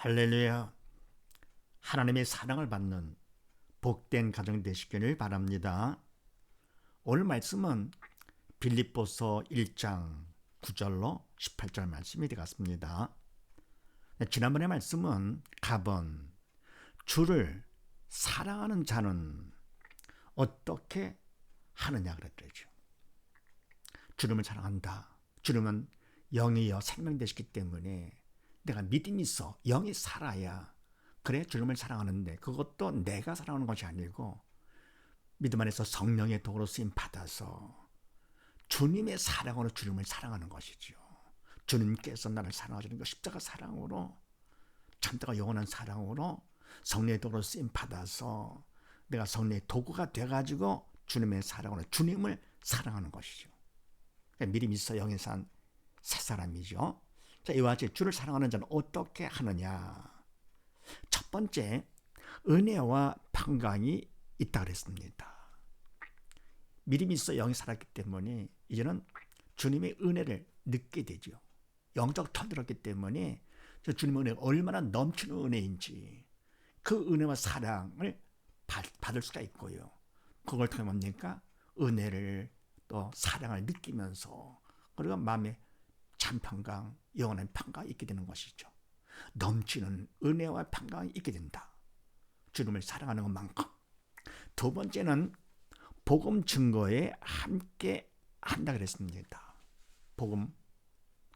할렐루야. 하나님의 사랑을 받는 복된 가정 되시기를 바랍니다. 오늘 말씀은 빌립보서 1장 9절로 18절 말씀이 되겠습니다. 지난번의 말씀은 갑은 주를 사랑하는 자는 어떻게 하느냐 그랬죠. 주님을 사랑한다. 주님은 영이여 생명 되시기 때문에 내가 믿음이 있어 영이 살아야 그래 주님을 사랑하는데, 그것도 내가 사랑하는 것이 아니고 믿음 안에서 성령의 도구로 쓰임 받아서 주님의 사랑으로 주님을 사랑하는 것이죠. 주님께서 나를 사랑하시는 것, 십자가 사랑으로, 참다가 영원한 사랑으로 성령의 도구로 쓰임 받아서 내가 성령의 도구가 돼가지고 주님의 사랑으로 주님을 사랑하는 것이죠. 믿음이 있어 영이 산 새 사람이죠. 자, 이와 같이 주를 사랑하는 자는 어떻게 하느냐? 첫 번째, 은혜와 평강이 있다 그랬습니다. 믿음이 있어 영이 살았기 때문에 이제는 주님의 은혜를 느끼게 되죠. 영적 터들었기 때문에 주님의 은혜가 얼마나 넘치는 은혜인지 그 은혜와 사랑을 받을 수가 있고요. 그걸 통해 뭡니까? 은혜를 또 사랑을 느끼면서, 그리고 마음에 참 평강, 영원한 평강이 있게 되는 것이죠. 넘치는 은혜와 평강이 있게 된다. 주님을 사랑하는 것만큼. 두 번째는 복음 증거에 함께 한다 그랬습니다. 복음,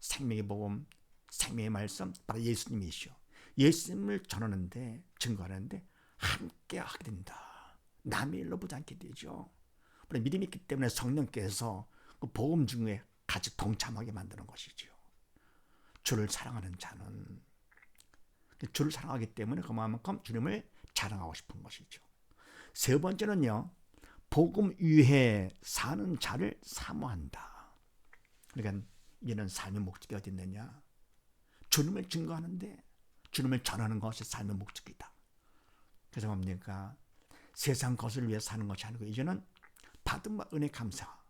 생명의 복음, 생명의 말씀, 바로 예수님이시오. 예수님을 전하는데, 증거하는데 함께 하게 된다. 남의 일로 보지 않게 되죠. 믿음이 있기 때문에 성령께서 그 복음 증거에 같이 동참하게 만드는 것이죠. 주를 사랑하는 자는 주를 사랑하기 때문에 그만큼 주님을 자랑하고 싶은 것이죠. 세 번째는요, 복음 위에 사는 자를 사모한다. 그러니까 이는 삶의 목적이 어디 있느냐? 주님을 증거하는데 주님을 전하는 것이 삶의 목적이다. 그래서 뭡니까? 세상 것을 위해 사는 것이 아니고 이제는 받은 은혜 감사,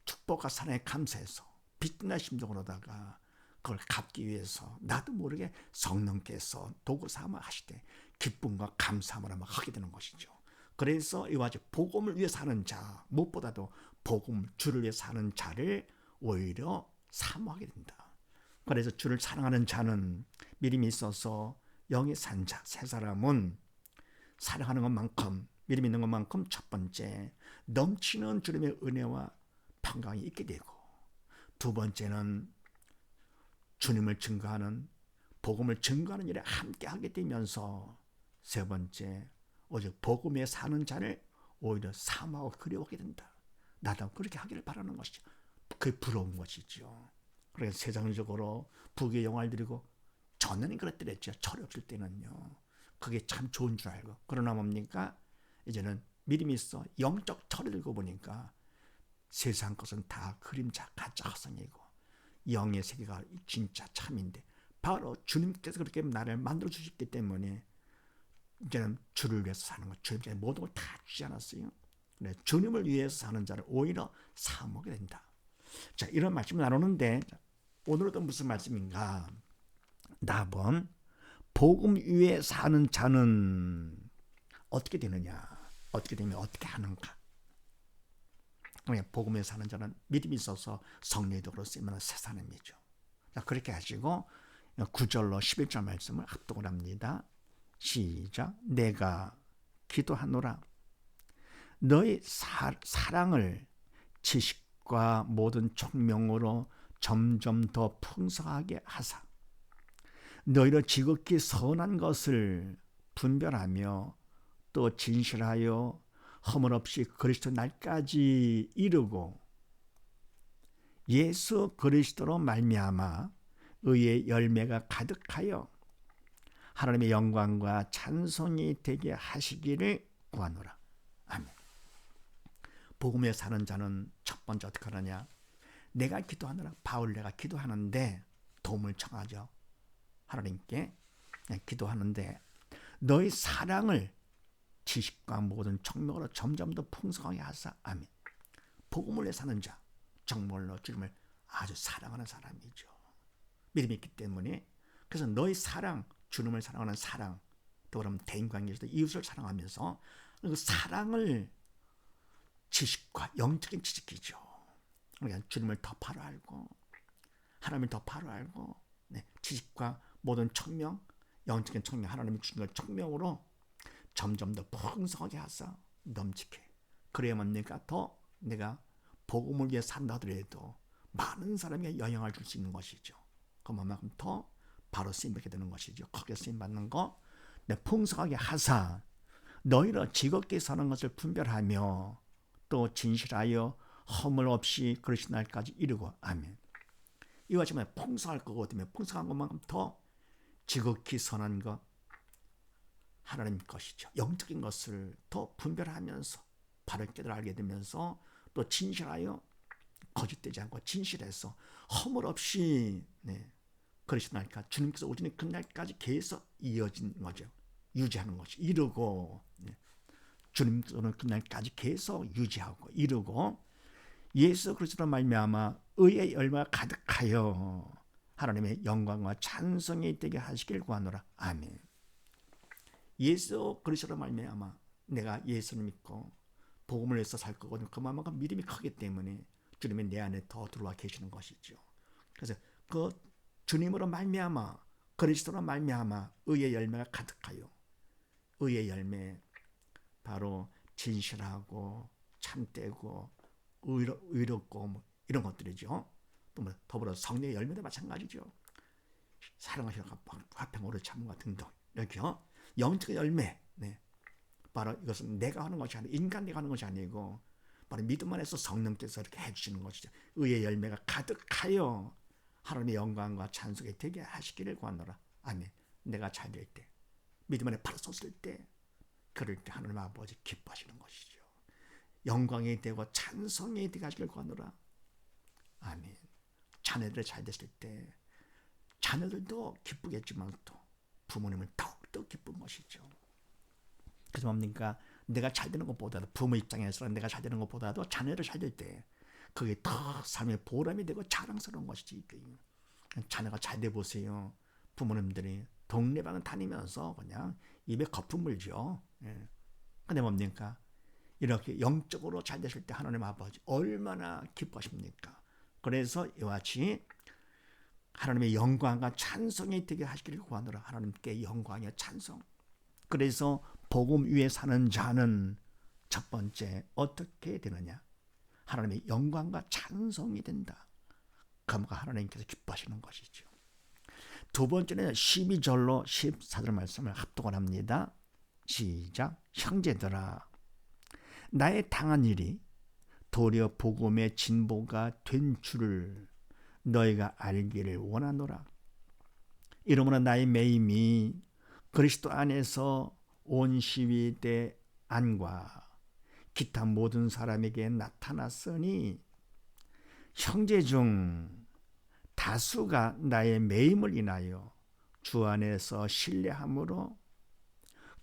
축복과 사랑에 감사해서 빛나 심정으로다가 그걸 갚기 위해서 나도 모르게 성령께서 도구 삼아 하시되 기쁨과 감사함으로 막 하게 되는 것이죠. 그래서 이와 같이 복음을 위해 사는 자, 무엇보다도 복음, 주를 위해 사는 자를 오히려 사모하게 된다. 그래서 주를 사랑하는 자는 믿음이 있어서 영이 산 자, 새 사람은 사랑하는 것만큼, 믿음 있는 것만큼 첫 번째, 넘치는 주님의 은혜와 평강이 있게 되고, 두 번째는 주님을 증거하는, 복음을 증거하는 일에 함께 하게 되면서, 세 번째, 오직 복음에 사는 자를 오히려 사모하고 그리워하게 된다. 나도 그렇게 하기를 바라는 것이죠. 그게 부러운 것이죠. 그래서 세상적으로 부귀의 영화를 드리고, 전에는 그랬더랬죠. 철이 없을 때는요. 그게 참 좋은 줄 알고. 그러나 뭡니까? 이제는 믿음이 있어 영적 철을 들고 보니까 세상 것은 다 그림자, 가짜 허상이고 영의 세계가 진짜 참인데, 바로 주님께서 그렇게 나를 만들어 주셨기 때문에 이제는 주를 위해서 사는 것, 주님께서 모든 걸 다 주지 않았어요. 네, 주님을 위해서 사는 자를 오히려 사모하게 된다. 자, 이런 말씀을 나누는데 오늘은 또 무슨 말씀인가? 답은 복음 위에 사는 자는 어떻게 되느냐? 어떻게 되면 어떻게 하는가? 복음에 사는 자는 믿음이 있어서 성령의 도구로 쓰이면 새 사람이죠. 자, 그렇게 하시고 9절로 11절 말씀을 합독을 합니다. 시작. 내가 기도하노라. 너희 사랑을 지식과 모든 총명으로 점점 더 풍성하게 하사 너희로 지극히 선한 것을 분별하며 또 진실하여 허물 없이 그리스도 날까지 이르고 예수 그리스도로 말미암아 의의 열매가 가득하여 하나님의 영광과 찬송이 되게 하시기를 구하노라. 아멘. 복음에 사는 자는 첫 번째 어떻게 하느냐? 내가 기도하느라, 바울 내가 기도하는데 도움을 청하죠. 하나님께 기도하는데 너희 사랑을 지식과 모든 총명으로 점점 더 풍성하게 하사. 아멘. 복음을 위해 사는 자, 정말로 주님을 아주 사랑하는 사람이죠. 믿음이 있기 때문에. 그래서 너희 사랑, 주님을 사랑하는 사랑, 또 그러면 대인관계에서도 이웃을 사랑하면서 그 사랑을 지식과 영적인 지식이죠. 그러니까 주님을 더 바로 알고 하나님을 더 바로 알고 지식과 모든 청명, 영적인 청명, 하나님이 주신 것 청명으로 점점 더 풍성하게 하사 넘치게. 그래야만 내가 복음을 위해 산다 하더라도 많은 사람에게 영향을 줄 수 있는 것이죠. 그만큼 더 바로 쓰임받게 되는 것이죠. 크게 쓰임받는 거 풍성하게 하사 너희로 즐겁게 사는 것을 분별하며 또 진실하여 허물 없이 그러신 날까지 이르고. 아멘. 이와 같이 풍성할 거거든요. 풍성한 것만큼 더 지극히 선한 것 하나님 것이죠. 영적인 것을 더 분별하면서 바로 깨달아 알게 되면서 또 진실하여 거짓되지 않고 진실해서 허물 없이 그러신 날까지 주님께서 오시는 그날까지 계속 이어진 거죠. 유지하는 것이 이루고 주님께서 오는 그날까지 계속 유지하고 이루고 예수 그리스도로 말미암아 의의 열매가 가득하여 하나님의 영광과 찬송이 되게 하시길 구하노라. 아멘. 예수 그리스도로 말미암아 내가 예수를 믿고 복음을 위해서 살 거거든요. 그만큼 믿음이 크기 때문에 주님이 내 안에 더 들어와 계시는 것이죠. 그래서 그 주님으로 말미암아 그리스도로 말미암아 의의 열매가 가득하여 의의 열매 바로 진실하고 참되고 의롭고 이런 것들이죠. 또 더불어 성령의 열매도 마찬가지죠. 사랑하시는 화평으로 참음과 등등 이렇게요. 영적인 열매 바로 이것은 내가 하는 것이 아니고 인간 내가 하는 것이 아니고 바로 믿음 안에서 성령께서 이렇게 해주시는 것이죠. 의의 열매가 가득하여 하나님의 영광과 찬송이 되게 하시기를 구하노라. 아멘. 내가 잘 될 때 믿음 안에 바로 섰을 때 그럴 때 하나님 아버지 기뻐하시는 것이죠. 영광이 되고 찬송이 되게 하시길 구하노라. 아멘. 자녀들이 잘 됐을 때 자녀들도 기쁘겠지만 또 부모님은 더욱더 기쁜 것이죠. 그래서 뭡니까? 내가 잘 되는 것보다도 부모 입장에서는 내가 잘 되는 것보다도 자녀를 잘 될 때 그게 더 삶의 보람이 되고 자랑스러운 것이지. 자녀가 잘 돼 보세요. 부모님들이 동네방을 다니면서 그냥 입에 거품 물죠. 근데 뭡니까? 이렇게 영적으로 잘 되실 때 하나님 아버지 얼마나 기뻐하십니까? 그래서 이와 같이 하나님의 영광과 찬송이 되게 하시기를 구하노라. 하나님께 영광과 찬송. 그래서 복음 위에 사는 자는 첫 번째 어떻게 되느냐? 하나님의 영광과 찬송이 된다. 그러니까 하나님께서 기뻐하시는 것이죠. 두 번째는 12절로 14절 말씀을 합독을 합니다. 시작. 형제들아 나의 당한 일이 도리어 복음의 진보가 된 줄을 너희가 알기를 원하노라. 이러므로 나의 매임이 그리스도 안에서 온 시위대 안과 기타 모든 사람에게 나타났으니 형제 중 다수가 나의 매임을 인하여 주 안에서 신뢰함으로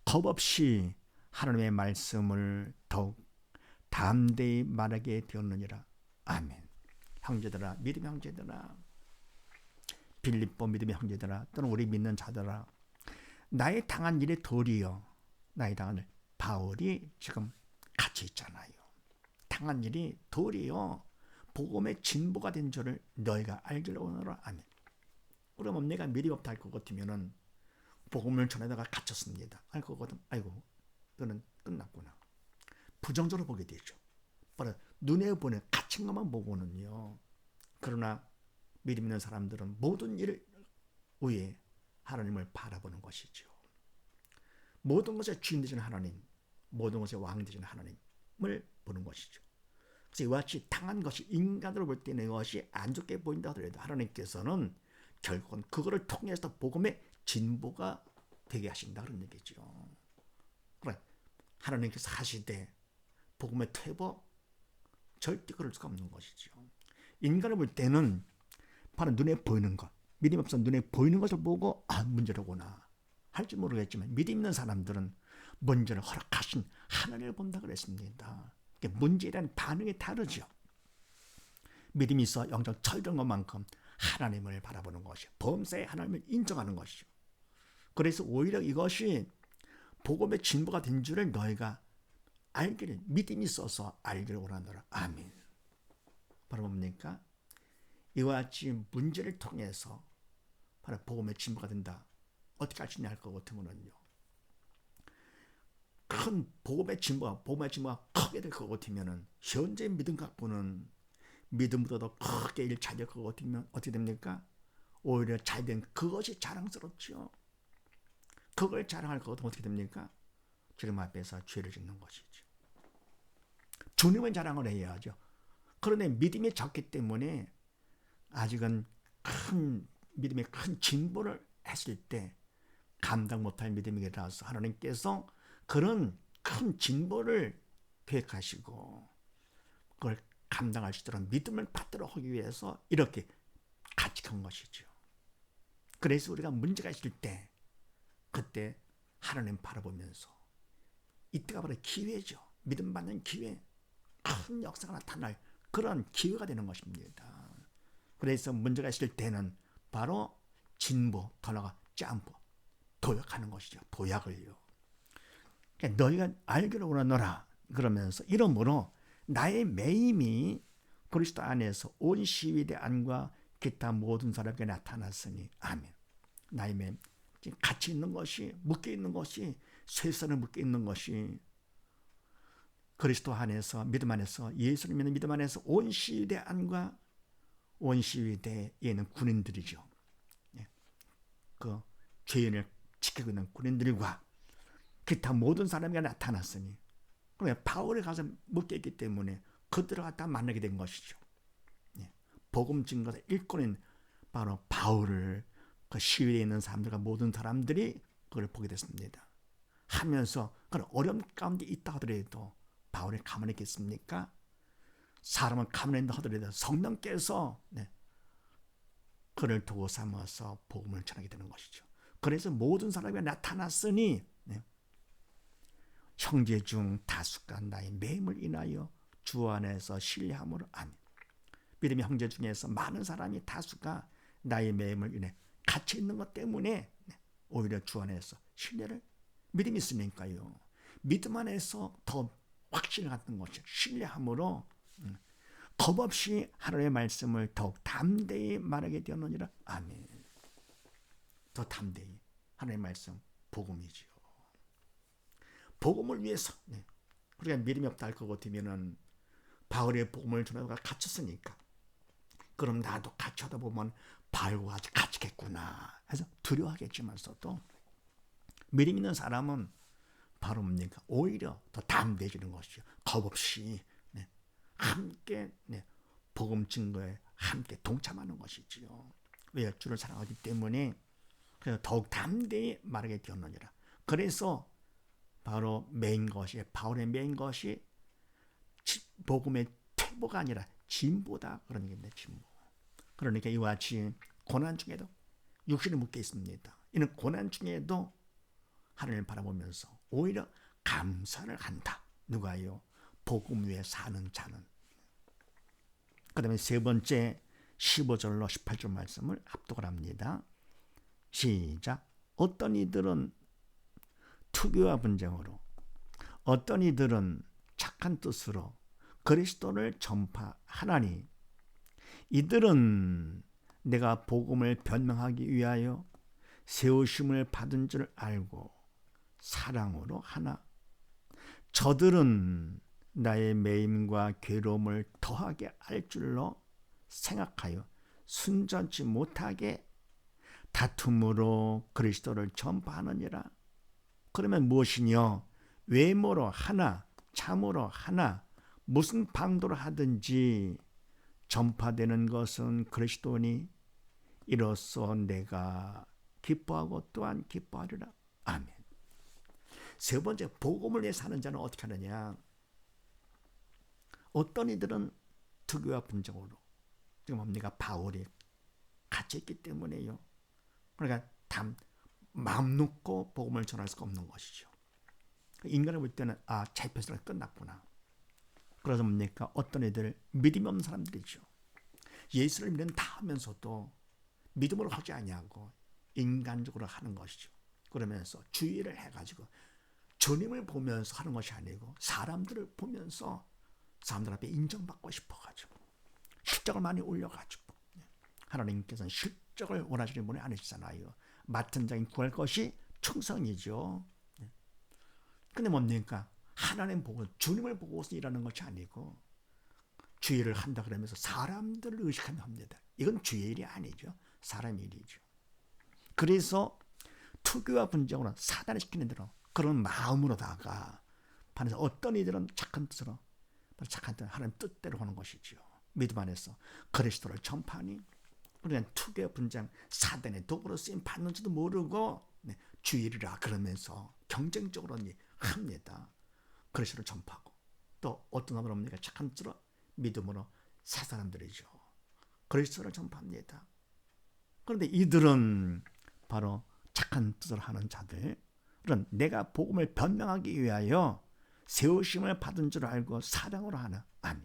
겁없이 하나님의 말씀을 더욱 담대히 말하게 되었느니라. 아멘. 형제들아, 믿음의 형제들아, 빌립보 믿음의 형제들아, 또는 우리 믿는 자들아, 나의 당한 일에 도리어 나의 당한 일, 바울이 지금 같이 있잖아요. 당한 일이 도리어 복음의 진보가 된 줄을 너희가 알기를 원하노라. 아멘. 그러면 내가 미리 없다 할 것 같으면은 복음을 전하다가 갇혔습니다. 알 거거든. 아이고, 너는 끝났구나. 부정적으로 보게 되죠. 바로 눈에 보는 갇힌 것만 보고는요. 그러나 믿음 있는 사람들은 모든 일 위에 하나님을 바라보는 것이죠. 모든 것의 주인 되시는 하나님, 모든 것의 왕 되시는 하나님을 보는 것이죠. 그래서 이와 같이 당한 것이 인간으로 볼 때는 이것이 안 좋게 보인다 하더라도 하나님께서는 결국은 그거를 통해서 복음의 진보가 되게 하신다 그런 얘기죠. 그래, 하나님께서 하시되 복음의 퇴보 절대 그럴 수가 없는 것이죠. 인간을 볼 때는 바로 눈에 보이는 것, 믿음 없어 눈에 보이는 것을 보고 문제로구나 할지 모르겠지만 믿음 있는 사람들은 문제를 허락하신 하나님을 본다 그랬습니다. 문제에 대한 반응이 다르죠. 믿음이 있어 영적 철저한 것만큼 하나님을 바라보는 것이 범사에 하나님을 인정하는 것이죠. 그래서 오히려 이것이 복음의 진보가 된 줄을 너희가 알기를, 믿음이 있어서 알기를 원하노라. 아멘. 바로 뭡니까? 이와 같이 문제를 통해서 바로 복음의 진보가 된다. 어떻게 할 수 있냐 할 것 같으면요, 큰 복음의 진보가 크게 될 것 같으면은, 현재 믿음 갖고는 믿음보다도 크게 일 잘 될 것 같으면 어떻게 됩니까? 오히려 잘된 그것이 자랑스럽죠. 그걸 자랑할 것 같으면 어떻게 됩니까? 주님 앞에서 죄를 짓는 것이죠. 주님은 자랑을 해야죠. 그런데 믿음이 적기 때문에 아직은 믿음의 큰 진보를 했을 때 감당 못할 믿음이라서 하나님께서 그런 큰 진보를 계획하시고 그걸 감당할 수 있도록 믿음을 받도록 하기 위해서 이렇게 가책한 것이죠. 그래서 우리가 문제가 있을 때 그때 하나님 바라보면서, 이때가 바로 기회죠. 믿음 받는 기회, 큰 역사가 나타날 그런 기회가 되는 것입니다. 그래서 문제가 있을 때는 바로 진보, 더 나아가 점프, 도약하는 것이죠. 도약을요. 그러니까 너희가 알기를 원하노라. 그러면서 이러므로 나의 매임이 그리스도 안에서 온 시위대 안과 기타 모든 사람에게 나타났으니. 아멘. 나의 매임, 같이 있는 것이, 묶여 있는 것이, 쇠선에 묶여 있는 것이 그리스도 안에서, 믿음 안에서, 예수를 믿는 믿음 안에서 온 시위대 안과, 온 시위대에는 군인들이죠. 그 죄인을 지키고 있는 군인들과 기타 모든 사람에게 나타났으니, 그러니까 바울에 가서 묶여있기 때문에 그들을 갖다 만나게 된 것이죠. 복음 증거의 일꾼인 바로 바울을 그 시위대에 있는 사람들과 모든 사람들이 그걸 보게 됐습니다. 하면서 그런 어려움 가운데 있다 하더라도 바울이 가만히 있겠습니까? 사람은 가만히 있다 하더라도 성령께서 그를 도구 삼아서 복음을 전하게 되는 것이죠. 그래서 모든 사람이 나타났으니 형제 중 다수가 나의 매임을 인하여 주 안에서 신뢰함으로. 아멘. 믿음의 형제 중에서 많은 사람이, 다수가 나의 매임을 인해 같이 있는 것 때문에 오히려 주 안에서 신뢰를, 믿음이 있으니까요, 믿음 안에서 더 확신을 갖는 것이 신뢰함으로 겁없이 하나님의 말씀을 더욱 담대히 말하게 되었느니라. 아멘. 더 담대히 하나님의 말씀, 복음이지요. 복음을 위해서, 우리가 믿음이 없다 할 것 같으면은 바울의 복음을 전하다가 갇혔으니까, 그럼 나도 같이 하다 보면 바울과 같이 갇히겠구나 해서 두려워하겠지만서도, 믿음 있는 사람은 바로 뭡니까? 오히려 더 담대해지는 것이죠. 겁없이 함께 복음 증거에 함께 동참하는 것이지요. 왜? 주를 사랑하기 때문에 더욱 담대히 말하게 되었느니라. 그래서 바로 메인 것이, 바울의 메인 것이 복음의 퇴보가 아니라 진보다. 그런 얘기입니다. 진보. 그러니까 이와 같이 고난 중에도 육신이 묶여 있습니다. 이는 고난 중에도 하나님을 바라보면서 오히려 감사를 한다. 누가요? 복음 위에 사는 자는. 그 다음에 세 번째 15절로 18절 말씀을 합독을 합니다. 시작. 어떤 이들은 투교와 분쟁으로, 어떤 이들은 착한 뜻으로 그리스도를 전파하나니, 이들은 내가 복음을 변명하기 위하여 세우심을 받은 줄 알고 사랑으로 하나, 저들은 나의 매임과 괴로움을 더하게 할 줄로 생각하여 순전치 못하게 다툼으로 그리스도를 전파하느니라. 그러면 무엇이뇨? 외모로 하나, 참으로 하나, 무슨 방도로 하든지 전파되는 것은 그리스도니, 이로써 내가 기뻐하고 또한 기뻐하리라. 아멘. 세 번째, 복음을 위해 사는 자는 어떻게 하느냐? 어떤 이들은 투교와 분쟁으로, 지금 뭡니까? 바울이 갇혀있기 때문에요. 그러니까 마음 놓고 복음을 전할 수가 없는 것이죠. 인간을 볼 때는 잡혀서 끝났구나. 그래서 뭡니까? 어떤 애들, 믿음이 없는 사람들이죠. 예수를 믿는다 하면서도 믿음으로 하지 아니하고 인간적으로 하는 것이죠. 그러면서 주의를 해가지고 주님을 보면서 하는 것이 아니고 사람들을 보면서 사람들 앞에 인정받고 싶어가지고 실적을 많이 올려가지고, 하나님께서는 실적을 원하시는 분이 아니시잖아요. 맡은 자인 구할 것이 충성이죠. 근데 뭡니까? 하나님 보고 주님을 보고서 일하는 것이 아니고 주의를 한다 그러면서 사람들을 의식하며 합니다. 이건 주의 일이 아니죠. 사람 일이죠. 그래서 투교와 분쟁으로 사단을 시키는 대로 그런 마음으로다가 반해서 어떤 이들은 착한 뜻으로 착한 뜻 하나님 뜻대로 하는 것이죠. 믿음 안에서 그리스도를 전파하니 우리는 투교 분쟁 사단의 도구로 쓰임 받는지도 모르고 주의리라 그러면서 경쟁적으로 합니다. 그리스도를 전파하고 또 어떤 사람은 뭡니까? 착한 뜻으로 믿음으로 새 사람들이죠. 그리스도를 전파합니다. 그런데 이들은 바로 착한 뜻을 하는 자들은 내가 복음을 변명하기 위하여 세우심을 받은 줄 알고 사랑으로 하나? 아니,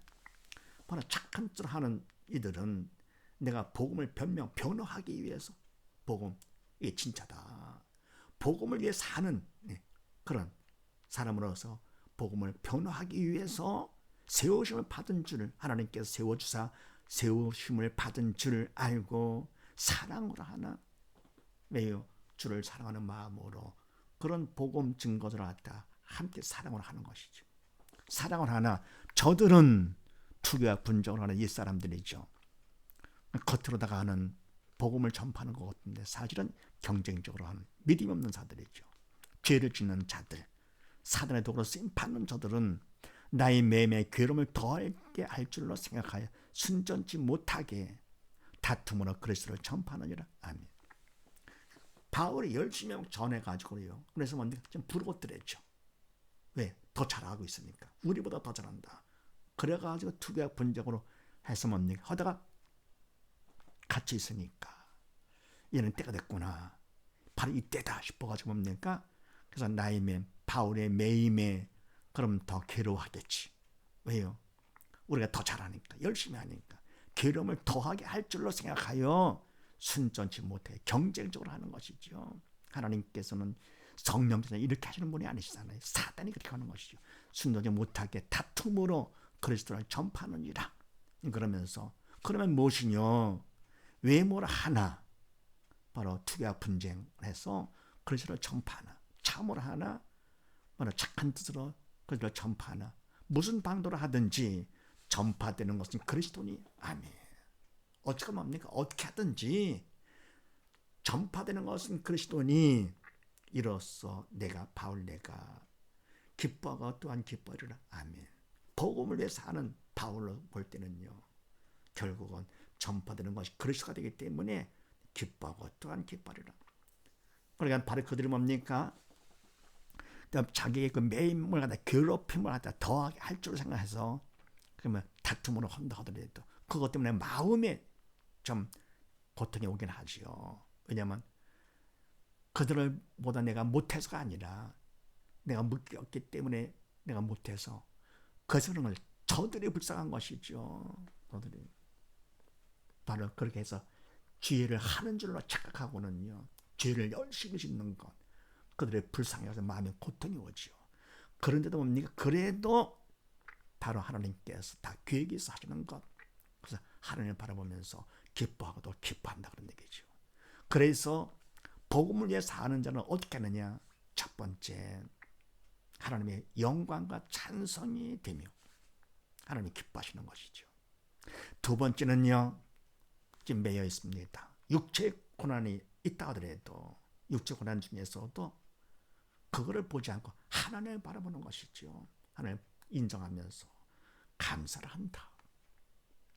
바로 착한 뜻을 하는 이들은 내가 복음을 변호하기 위해서 복음, 이게 진짜다. 복음을 위해 사는 그런 사람으로서 복음을 변호하기 위해서 세우심을 받은 줄 하나님께서 세워주사 세우심을 받은 줄 알고 사랑으로 하나? 왜요? 주를 사랑하는 마음으로 그런 복음 증거들을 갖다 함께 사랑을 하는 것이죠. 사랑을 하나 저들은 투교와 분쟁을 하는 이 사람들이죠. 겉으로다가 하는 복음을 전파하는 것 같은데 사실은 경쟁적으로 하는 믿음이 없는 자들이죠. 죄를 짓는 자들, 사단의 도구로 쓰임 받는 저들은 나의 매매 괴로움을 더하게 할 줄로 생각하여 순전치 못하게 다툼으로 그리스도를 전파하느니라. 아멘. 바울이 열심히 전해가지고요. 그래서 뭔데 좀 부르고 뜨랬죠. 왜? 더 잘하고 있으니까. 우리보다 더 잘한다. 그래가지고 투교와 분쟁으로 해서 뭡니까? 하다가 같이 있으니까 얘는 때가 됐구나. 바로 이때다 싶어가지고 뭡니까? 그래서 나의 매, 바울의 매임에 그럼 더 괴로워하겠지. 왜요? 우리가 더 잘하니까, 열심히 하니까. 괴로움을 더하게 할 줄로 생각하여 순전치 못해 경쟁적으로 하는 것이죠. 하나님께서는 성령께서 이렇게 하시는 분이 아니시잖아요. 사단이 그렇게 하는 것이죠. 순전치 못하게 다툼으로 그리스도를 전파하느니라. 그러면서 그러면 무엇이뇨? 외모를 하나 바로 투교와 분쟁해서 그리스도를 전파하나, 참으로 하나, 바로 착한 뜻으로 그리스도를 전파하나, 무슨 방도를 하든지 전파되는 것은 그리스도니 아멘. 어찌가 뭡니까? 어떻게 하든지 전파되는 것은 그리스도니 이로써 내가 바울 내가 기뻐하고 또한 기뻐하리라. 아멘. 복음을 위해 사는 바울로 볼 때는요. 결국은 전파되는 것이 그리스도가 되기 때문에 기뻐하고 또한 기뻐하리라. 그러니까 바로 그들이 뭡니까? 자기의 그 매임을 갖다 괴롭힘을 갖다 더하게 할 줄을 생각해서 그러면 다툼으로 한다 하더라도 그것 때문에 마음에 좀 고통이 오긴 하지요. 왜냐하면 그들을 보다 내가 못해서가 아니라 내가 묶였기 때문에 내가 못해서 그들은 저들이 불쌍한 것이죠. 저들이 바로 그렇게 해서 죄를 하는 줄로 착각하고는요. 죄를 열심히 짓는 것 그들의 불쌍해서 마음에 고통이 오죠. 그런데도 뭡니까? 그래도 바로 하나님께서 다 계획이 있어 하시는 것. 그래서 하나님을 바라보면서 기뻐하고도 기뻐한다 그런 얘기죠. 그래서 복음을 위해 사는 자는 어떻게 하느냐? 첫 번째 하나님의 영광과 찬송이 되며 하나님이 기뻐하시는 것이죠. 두 번째는요. 지금 매여 있습니다. 육체의 고난이 있다 하더라도 육체 고난 중에서도 그거를 보지 않고 하나님을 바라보는 것이죠. 하나님을 인정하면서 감사를 한다.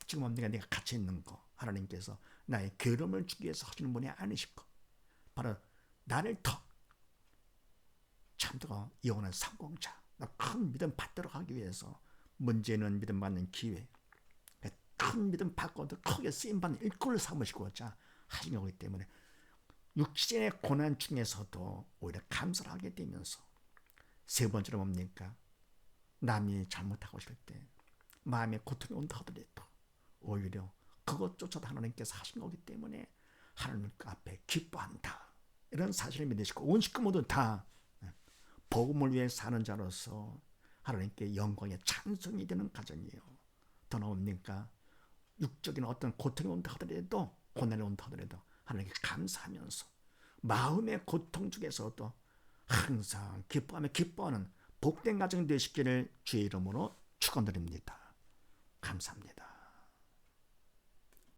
지금 뭡니까? 내가 갇혀 있는 거 하나님께서 나의 괴로움을 주기 위해서 하시는 분이 아니시고 바로 나를 더 참되고 영원한 성공자 큰 믿음 받도록 하기 위해서 문제는 믿음 받는 기회 큰 믿음 받고도 크게 쓰임받는 일꾼을 삼으시고자 하신 거기 때문에 육신의 고난 중에서도 오히려 감사를 하게 되면서 세 번째로 뭡니까? 남이 잘못하고 있을 때 마음에 고통이 온다 하더라도 오히려 그것조차도 하나님께서 하신 거기 때문에 하나님 앞에 기뻐한다. 이런 사실을 믿으시고 온 식구 모두 다 복음을 위해 사는 자로서 하나님께 영광의 찬송이 되는 가정이에요. 더 나옵니까? 육적인 어떤 고통이 온다 하더라도, 고난이 온다 하더라도 하나님께 감사하면서 마음의 고통 중에서도 항상 기뻐하며 기뻐하는 복된 가정 되시기를 주의 이름으로 축원드립니다. 감사합니다.